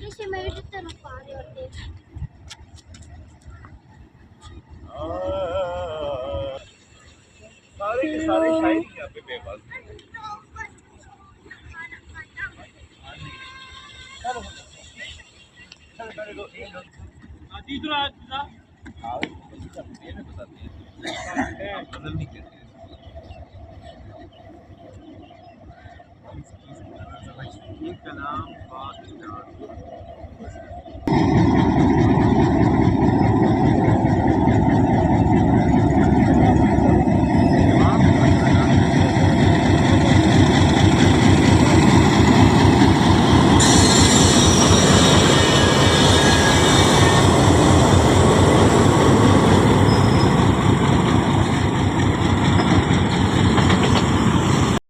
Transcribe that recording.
जैसे मेरी तरफ आ रहे होते। सारे के सारे शायरी यहाँ पे बेबस। बदल नहीं कहते कलाम